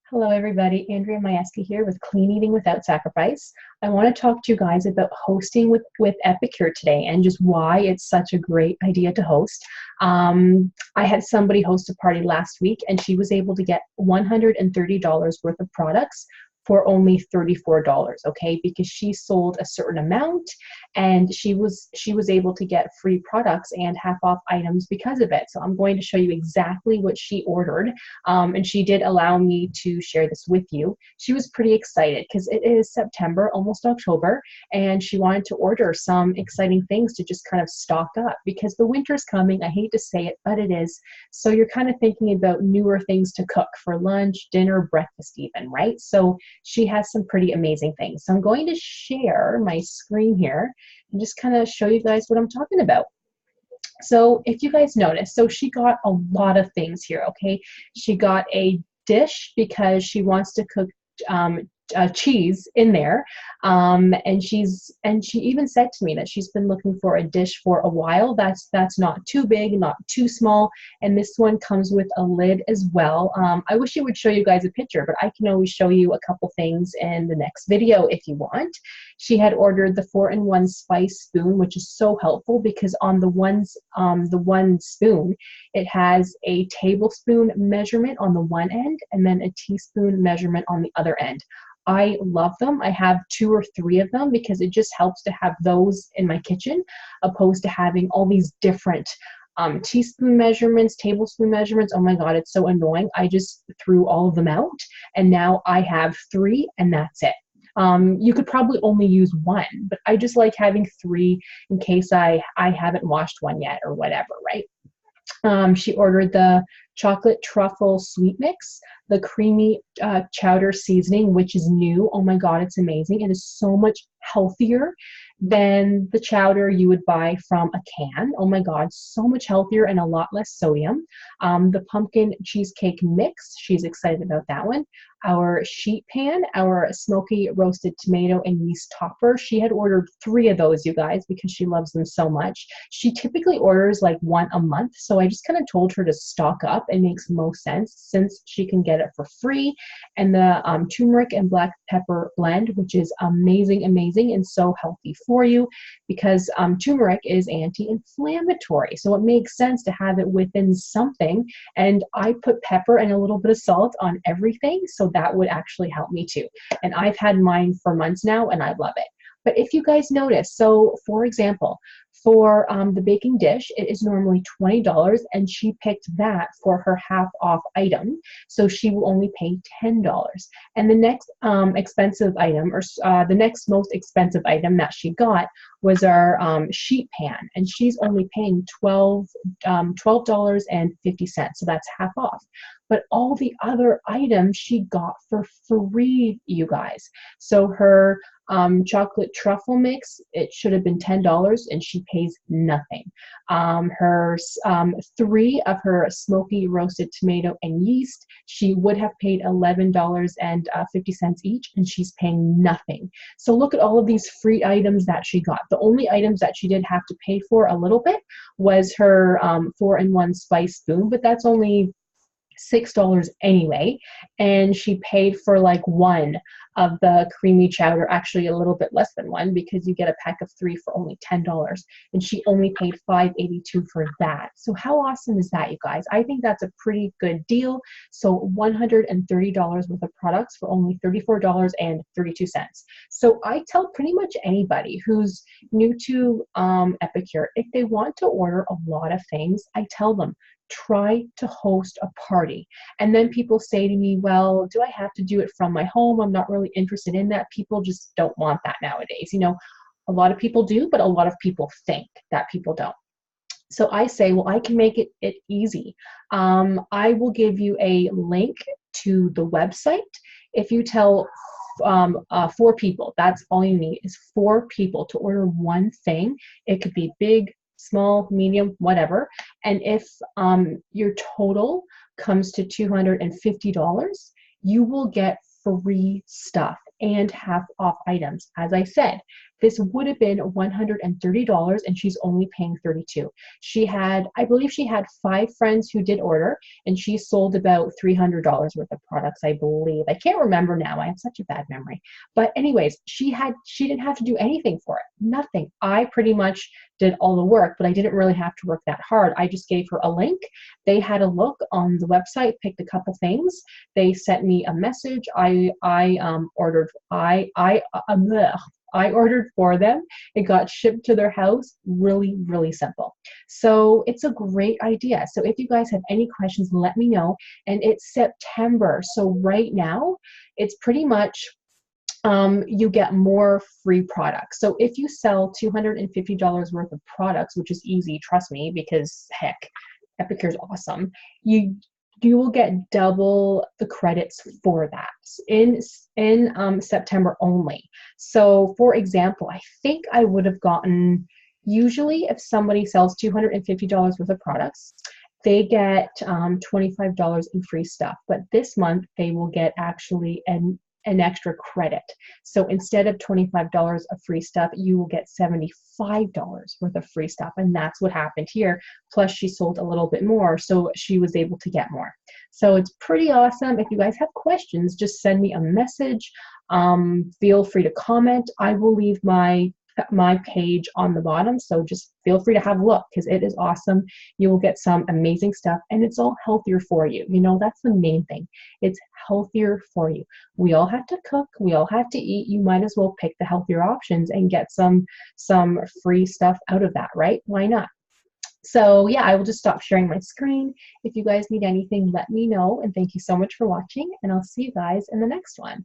Hello everybody, Andrea Majewski here with Clean Eating Without Sacrifice. I want to talk to you guys about hosting with Epicure today and just why it's such a great idea to host. I had somebody host a party last week and she was able to get $130 worth of products for only $34, okay? Because she sold a certain amount and she was able to get free products and half off items because of it. So I'm going to show you exactly what she ordered. And she did allow me to share this with you. She was pretty excited because it is September, almost October, and she wanted to order some exciting things to just kind of stock up because the winter's coming. I hate to say it, but it is. So you're kind of thinking about newer things to cook for lunch, dinner, breakfast even, right? So she has some pretty amazing things. So I'm going to share my screen here and just kind of show you guys what I'm talking about. So if you guys notice, so she got a lot of things here, okay? She got a dish because she wants to cook cheese in there, and she even said to me that she's been looking for a dish for a while that's not too big, not too small, and this one comes with a lid as well. I wish it would show you guys a picture, but I can always show you a couple things in the next video if you want. She had ordered the 4-in-1 spice spoon, which is so helpful because on the one spoon it has a tablespoon measurement on the one end and then a teaspoon measurement on the other end. I love them. I have 2 or 3 of them because it just helps to have those in my kitchen opposed to having all these different teaspoon measurements, tablespoon measurements. Oh my God, it's so annoying. I just threw all of them out and now I have 3 and that's it. You could probably only use 1, but I just like having 3 in case I haven't washed one yet or whatever, right? She ordered the chocolate truffle sweet mix, the creamy chowder seasoning, which is new. Oh my God, it's amazing. It is so much healthier than the chowder you would buy from a can. Oh my God, so much healthier and a lot less sodium. The pumpkin cheesecake mix, she's excited about that one. Our sheet pan, our smoky roasted tomato and yeast topper. She had ordered 3 of those, you guys, because she loves them so much. She typically orders like 1 a month, so I just kind of told her to stock up. It makes most sense since she can get it for free. And the turmeric and black pepper blend, which is amazing and so healthy for you because turmeric is anti-inflammatory. So it makes sense to have it within something. And I put pepper and a little bit of salt on everything, so that would actually help me too. And I've had mine for months now and I love it. But if you guys notice, so for example, for the baking dish, it is normally $20 and she picked that for her half off item. So she will only pay $10. And the next expensive item, or the next most expensive item that she got was our sheet pan. And she's only paying $12.50. So that's half off. But all the other items she got for free, you guys. So her chocolate truffle mix, it should have been $10 and she pays nothing. Her 3 of her smoky roasted tomato and yeast, she would have paid $11.50 each and she's paying nothing. So look at all of these free items that she got. The only items that she did have to pay for a little bit was her 4-in-1 spice spoon, but that's only $6 anyway, and she paid for like 1 of the creamy chowder, actually a little bit less than 1 because you get a pack of 3 for only $10, and she only paid $5.82 for that. So how awesome is that, you guys? I think that's a pretty good deal. So $130 worth of products for only $34.32. So I tell pretty much anybody who's new to Epicure, if they want to order a lot of things, I tell them, try to host a party. And then people say to me, well, do I have to do it from my home? I'm not really interested in that. People just don't want that nowadays. You know, a lot of people do, but a lot of people think that people don't. So I say, well, I can make it easy. I will give you a link to the website. If you tell 4 people, that's all you need is 4 people to order one thing. It could be big, small, medium, whatever. And if your total comes to $250, you will get free stuff and half off items. As I said, this would have been $130 and she's only paying $32. She had, I believe she had 5 friends who did order, and she sold about $300 worth of products, I believe. I can't remember now. I have such a bad memory. But anyways, she didn't have to do anything for it. Nothing. I pretty much did all the work, but I didn't really have to work that hard. I just gave her a link. They had a look on the website, picked a couple things. They sent me a message. I ordered for them. It got shipped to their house. Really, really simple. So it's a great idea. So if you guys have any questions, let me know. And it's September. So right now, it's pretty much you get more free products. So if you sell $250 worth of products, which is easy, trust me, because heck, Epicure is awesome. You will get double the credits for that in September only. So for example, I think I would have gotten, usually if somebody sells $250 worth of products, they get $25 in free stuff. But this month they will get actually an extra credit. So instead of $25 of free stuff, you will get $75 worth of free stuff. And that's what happened here. Plus she sold a little bit more, so she was able to get more. So it's pretty awesome. If you guys have questions, just send me a message. Feel free to comment. I will leave my page on the bottom, so just feel free to have a look because it is awesome. You will get some amazing stuff, and it's all healthier for you. You know, that's the main thing. It's healthier for you. We all have to cook, we all have to eat. You might as well pick the healthier options and get some free stuff out of that, right? Why not? So yeah, I will just stop sharing my screen. If you guys need anything, let me know, and thank you so much for watching, and I'll see you guys in the next one.